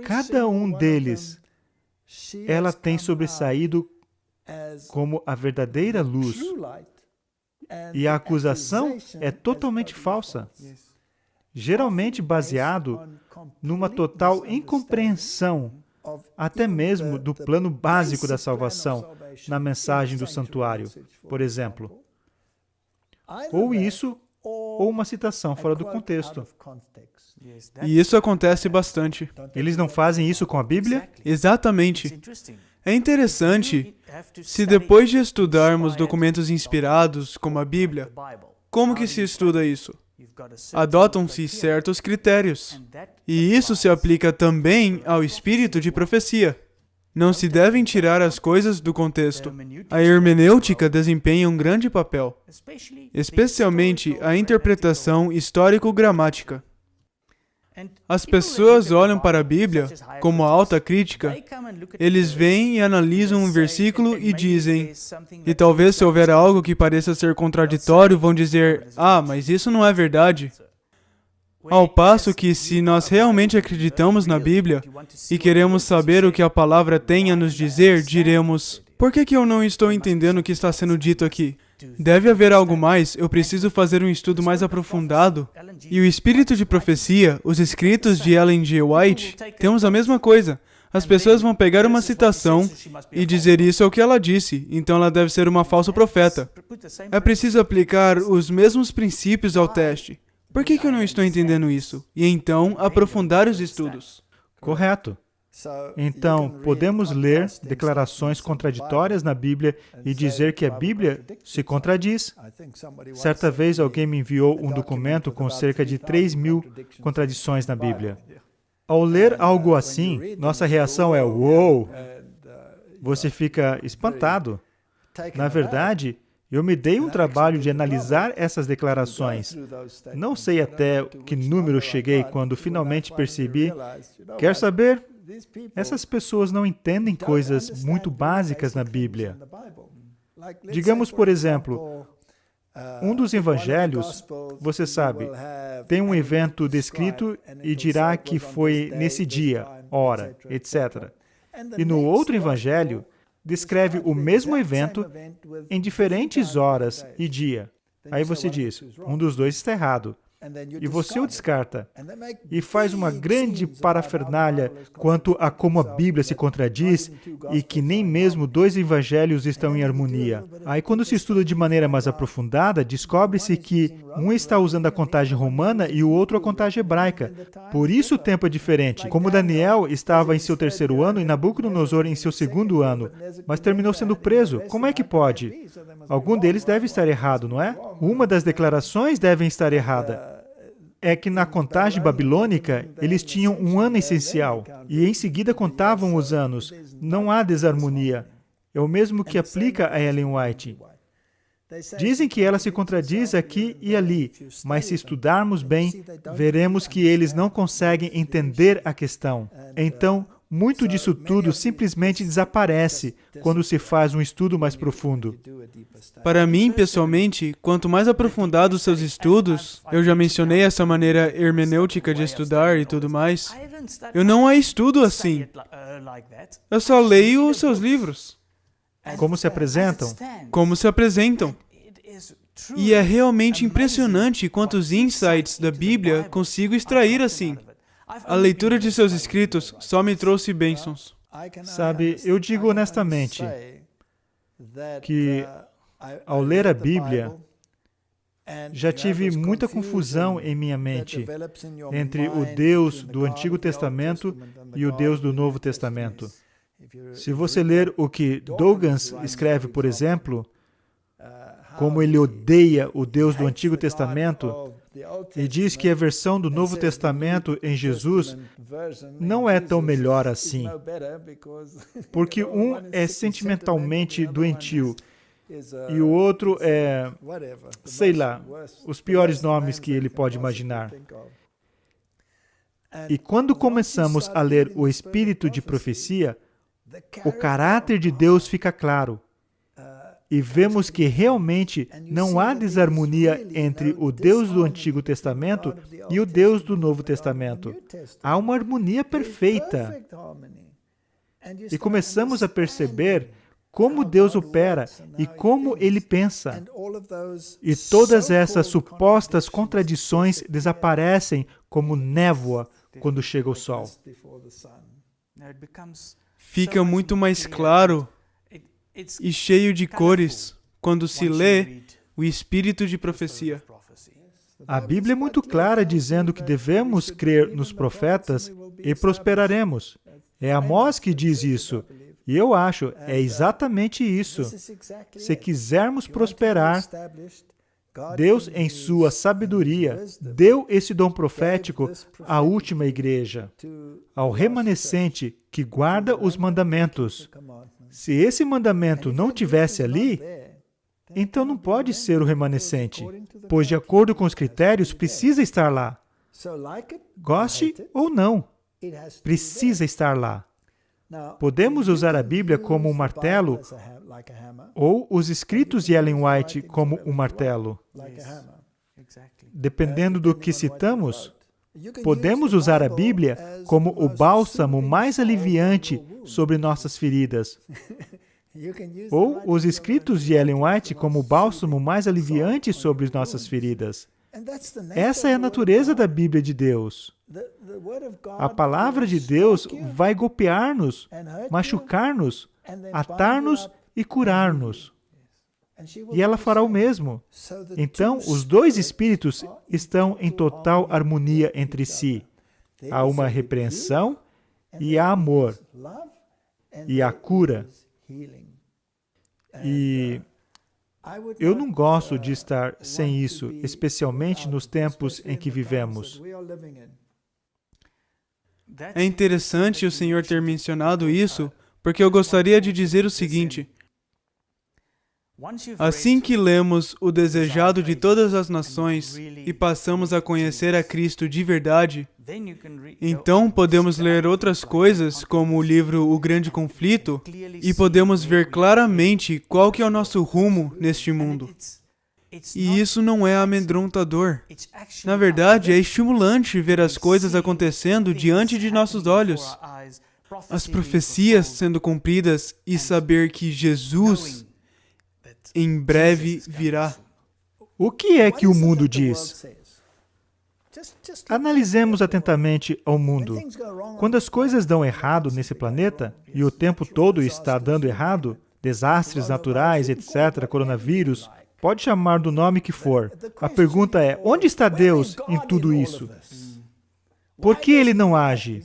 cada um deles, ela tem sobressaído como a verdadeira luz. E a acusação é totalmente falsa, geralmente baseado numa total incompreensão, até mesmo do plano básico da salvação, na mensagem do santuário, por exemplo. Ou isso, ou uma citação fora do contexto. E isso acontece bastante. Eles não fazem isso com a Bíblia? Exatamente. É interessante, se depois de estudarmos documentos inspirados, como a Bíblia, como que se estuda isso? Adotam-se certos critérios. E isso se aplica também ao espírito de profecia. Não se devem tirar as coisas do contexto. A hermenêutica desempenha um grande papel, especialmente a interpretação histórico-gramática. As pessoas olham para a Bíblia como alta crítica. Eles vêm e analisam um versículo e dizem, e talvez se houver algo que pareça ser contraditório, vão dizer, mas isso não é verdade. Ao passo que, se nós realmente acreditamos na Bíblia e queremos saber o que a palavra tem a nos dizer, diremos, por que eu não estou entendendo o que está sendo dito aqui? Deve haver algo mais, eu preciso fazer um estudo mais aprofundado. E o espírito de profecia, os escritos de Ellen G. White, temos a mesma coisa. As pessoas vão pegar uma citação e dizer isso é o que ela disse, então ela deve ser uma falsa profeta. É preciso aplicar os mesmos princípios ao teste. Por que eu não estou entendendo isso? E então, aprofundar os estudos. Correto. Então, podemos ler declarações contraditórias na Bíblia e dizer que a Bíblia se contradiz. Certa vez, alguém me enviou um documento com cerca de 3.000 contradições na Bíblia. Ao ler algo assim, nossa reação é, uou! Você fica espantado. Na verdade, eu me dei um trabalho de analisar essas declarações. Não sei até que número cheguei quando finalmente percebi. Quer saber? Essas pessoas não entendem coisas muito básicas na Bíblia. Digamos, por exemplo, um dos evangelhos, você sabe, tem um evento descrito e dirá que foi nesse dia, hora, etc. E no outro evangelho, descreve o mesmo evento em diferentes horas e dia. Aí você diz, um dos dois está errado. E você o descarta. E faz uma grande parafernália quanto a como a Bíblia se contradiz e que nem mesmo dois evangelhos estão em harmonia. Aí, quando se estuda de maneira mais aprofundada, descobre-se que um está usando a contagem romana e o outro a contagem hebraica. Por isso o tempo é diferente. Como Daniel estava em seu 3º ano e Nabucodonosor em seu 2º ano, mas terminou sendo preso. Como é que pode? Algum deles deve estar errado, não é? Uma das declarações deve estar errada. É que na contagem babilônica, eles tinham um ano essencial, e em seguida contavam os anos. Não há desarmonia. É o mesmo que aplica a Ellen White. Dizem que ela se contradiz aqui e ali, mas se estudarmos bem, veremos que eles não conseguem entender a questão. Então, muito disso tudo simplesmente desaparece quando se faz um estudo mais profundo. Para mim, pessoalmente, quanto mais aprofundados seus estudos, eu já mencionei essa maneira hermenêutica de estudar e tudo mais, eu não a estudo assim. Eu só leio os seus livros. Como se apresentam? Como se apresentam. E é realmente impressionante quantos insights da Bíblia consigo extrair assim. A leitura de seus escritos só me trouxe bênçãos. Sabe, eu digo honestamente que, ao ler a Bíblia, Já tive muita confusão em minha mente entre o Deus do Antigo Testamento e o Deus do Novo Testamento. Se você ler o que Dawkins escreve, por exemplo, como ele odeia o Deus do Antigo Testamento e diz que a versão do Novo Testamento em Jesus não é tão melhor assim, porque um é sentimentalmente doentio e o outro é, sei lá, os piores nomes que ele pode imaginar. E quando começamos a ler o Espírito de Profecia, o caráter de Deus fica claro. E vemos que realmente não há desarmonia entre o Deus do Antigo Testamento e o Deus do Novo Testamento. Há uma harmonia perfeita. E começamos a perceber como Deus opera e como Ele pensa. E todas essas supostas contradições desaparecem como névoa quando chega o sol. Fica muito mais claro e cheio de cores quando se lê o Espírito de Profecia. A Bíblia é muito clara dizendo que devemos crer nos profetas e prosperaremos. É Amós que diz isso. E eu acho, é exatamente isso. Se quisermos prosperar, Deus, em sua sabedoria, deu esse dom profético à última igreja, ao remanescente que guarda os mandamentos. Se esse mandamento não tivesse ali, então não pode ser o remanescente, pois, de acordo com os critérios, precisa estar lá. Goste ou não, precisa estar lá. Podemos usar a Bíblia como um martelo ou os escritos de Ellen White como um martelo. Dependendo do que citamos, podemos usar a Bíblia como o bálsamo mais aliviante sobre nossas feridas. Ou os escritos de Ellen White como o bálsamo mais aliviante sobre nossas feridas. Essa é a natureza da Bíblia de Deus. A palavra de Deus vai golpear-nos, machucar-nos, atar-nos e curar-nos. E ela fará o mesmo. Então, os dois espíritos estão em total harmonia entre si. Há uma repreensão e há amor. E há cura. E eu não gosto de estar sem isso, especialmente nos tempos em que vivemos. É interessante o Senhor ter mencionado isso, porque eu gostaria de dizer o seguinte: assim que lemos o desejado de todas as nações e passamos a conhecer a Cristo de verdade, então podemos ler outras coisas, como o livro O Grande Conflito, e podemos ver claramente qual que é o nosso rumo neste mundo. E isso não é amedrontador. Na verdade, é estimulante ver as coisas acontecendo diante de nossos olhos, as profecias sendo cumpridas e saber que Jesus em breve virá. O que é que o mundo diz? Analisemos atentamente ao mundo. Quando as coisas dão errado nesse planeta, e o tempo todo está dando errado, desastres naturais, etc., coronavírus, pode chamar do nome que for. A pergunta é, onde está Deus em tudo isso? Por que Ele não age?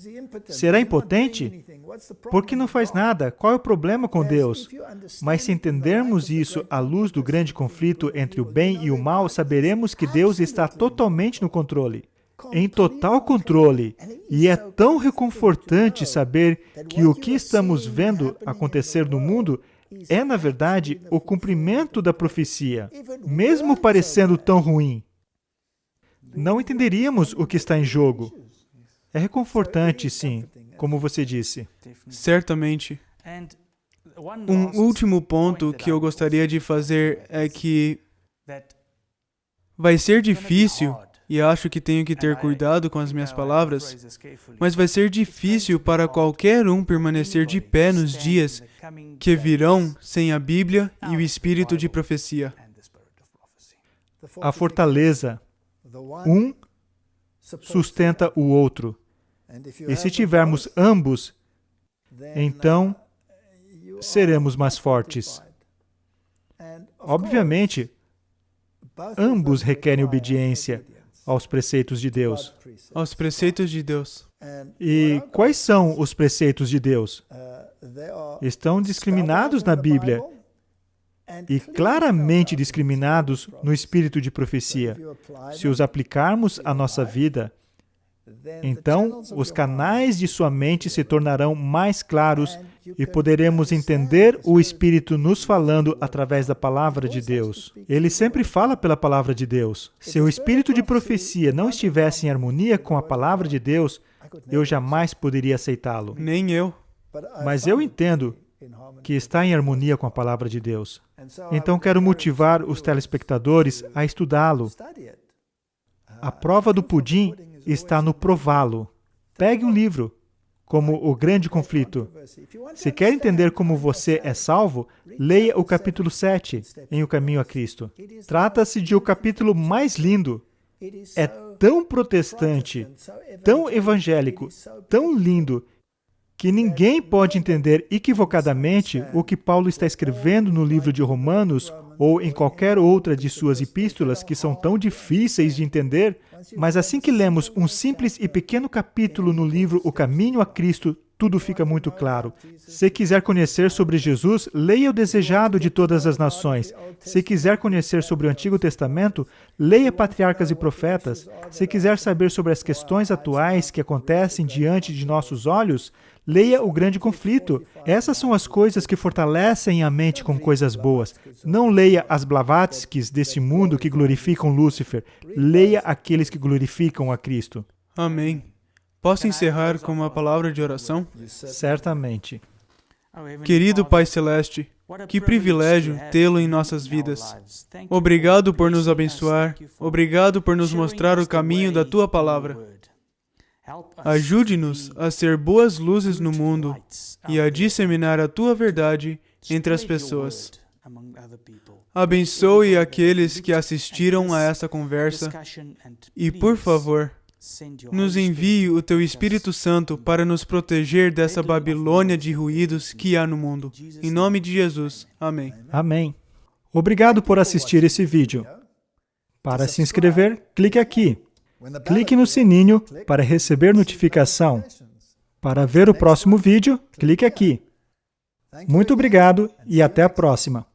Será impotente? Por que não faz nada? Qual é o problema com Deus? Mas se entendermos isso à luz do grande conflito entre o bem e o mal, saberemos que Deus está totalmente no controle. Em total controle. E é tão reconfortante saber que o que estamos vendo acontecer no mundo é, na verdade, o cumprimento da profecia, mesmo parecendo tão ruim. Não entenderíamos o que está em jogo. É reconfortante, sim, como você disse. Certamente. Um último ponto que eu gostaria de fazer é que vai ser difícil, e acho que tenho que ter cuidado com as minhas palavras, mas vai ser difícil para qualquer um permanecer de pé nos dias que virão sem a Bíblia e o Espírito de profecia. A fortaleza. Um sustenta o outro. E se tivermos ambos, então seremos mais fortes. Obviamente, Ambos requerem obediência aos preceitos de Deus. Aos preceitos de Deus. E quais são os preceitos de Deus? Estão discriminados na Bíblia e claramente discriminados no espírito de profecia. Se os aplicarmos à nossa vida, então os canais de sua mente se tornarão mais claros e poderemos entender o Espírito nos falando através da palavra de Deus. Ele sempre fala pela palavra de Deus. Se o espírito de profecia não estivesse em harmonia com a palavra de Deus, eu jamais poderia aceitá-lo. Nem eu. Mas eu entendo que está em harmonia com a palavra de Deus. Então quero motivar os telespectadores a estudá-lo. A prova do pudim está no prová-lo. Pegue um livro, como O Grande Conflito. Se quer entender como você é salvo, leia o capítulo 7, em O Caminho a Cristo. Trata-se de o capítulo mais lindo. É tão protestante, tão evangélico, tão lindo, que ninguém pode entender equivocadamente o que Paulo está escrevendo no livro de Romanos ou em qualquer outra de suas epístolas que são tão difíceis de entender, mas assim que lemos um simples e pequeno capítulo no livro O Caminho a Cristo, tudo fica muito claro. Se quiser conhecer sobre Jesus, leia o Desejado de Todas as Nações. Se quiser conhecer sobre o Antigo Testamento, leia Patriarcas e Profetas. Se quiser saber sobre as questões atuais que acontecem diante de nossos olhos, leia O Grande Conflito. Essas são as coisas que fortalecem a mente com coisas boas. Não leia as Blavatskys deste mundo que glorificam Lúcifer. Leia aqueles que glorificam a Cristo. Amém. Posso encerrar com uma palavra de oração? Certamente. Querido Pai Celeste, que privilégio tê-lo em nossas vidas. Obrigado por nos abençoar. Obrigado por nos mostrar o caminho da Tua palavra. Ajude-nos a ser boas luzes no mundo e a disseminar a Tua verdade entre as pessoas. Abençoe aqueles que assistiram a essa conversa e, por favor, nos envie o Teu Espírito Santo para nos proteger dessa Babilônia de ruídos que há no mundo. Em nome de Jesus. Amém. Amém. Obrigado por assistir esse vídeo. Para se inscrever, clique aqui. Clique no sininho para receber notificação. Para ver o próximo vídeo, clique aqui. Muito obrigado e até a próxima.